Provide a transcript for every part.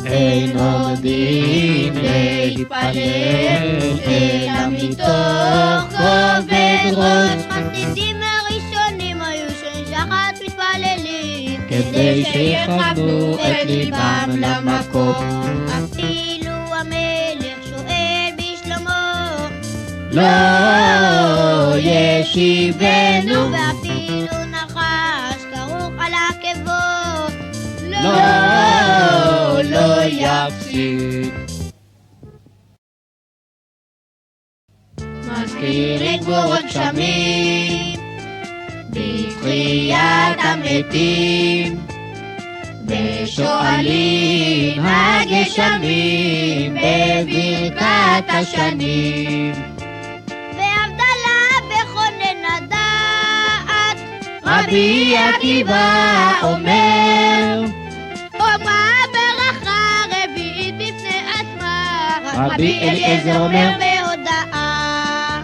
אין עומדים להתפלל, אלא מתוך כובד ראש. חסידים הראשונים היו שחת מתפללים, כדי שיכוונו את ליבם למקום. אפילו המלך שואל בשלמה, לא ישיבנו, ואפילו נחש כרוך על עקבו, לא יפסיק. מזכירים גבורות גשמים בתחיית המתים, ושואלים הגשמים בברכת השנים. והבדלה בכונן הדעת, רבי עקיבא אומר, אומה ברכה רביעית בפני עצמה, רבי אליעזר אומר, בהודעה.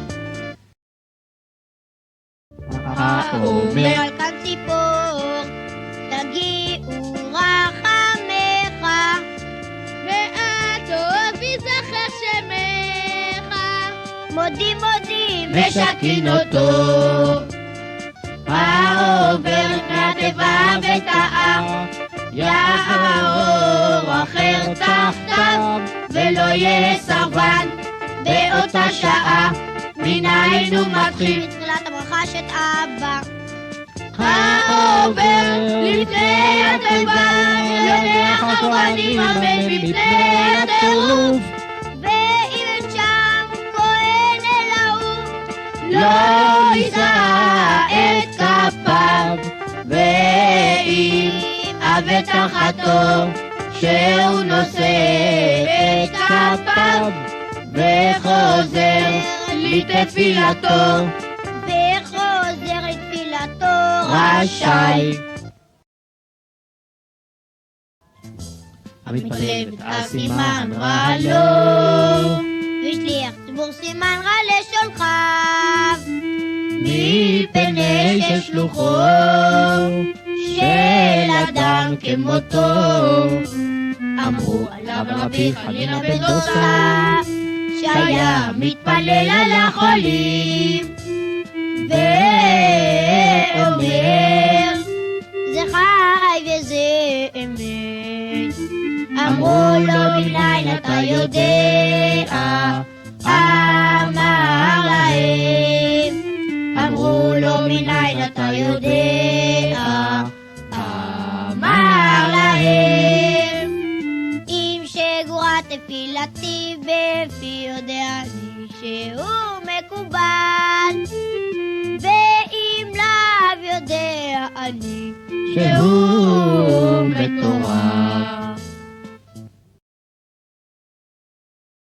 האומר על כאן ציפור, תגיעו רחמך, ועטוב יזכר שמך, מודים מודים משכין אותו. העובר כתבה וטעה, יעבור אחר תחתיו, ולא יהיה סרבן באותה שעה. מניין הוא מתחיל? תחילת הברכה של אבא. העובר לפני התיבה, יודע הכוהנים אמן מפני הטירוף. ואם אין שם כהן אלוהו, לא יישא את כפיו, ואם עבד תחתו, שהוא נושא את כפיו, וחוזר לתפילתו, וחוזר לתפילתו, רשאי. המתפלל בתעש סימן רע לו, ושליח ציבור סימן רע לשולחיו, מפני ששלוחו של אדם כמותו. אמרו עליו רבי חנינא בן דוסא, שהיה מתפלל על החולים, ואומר, זה חי וזה אמת. אמרו לו מניין אתה יודע, אמר להם. אמרו לו מניין אתה יודע, אמר להם. אם שגורת תפילתי בפי יודע לי שהוא מקובל, ואם לאו יודע אני שהוא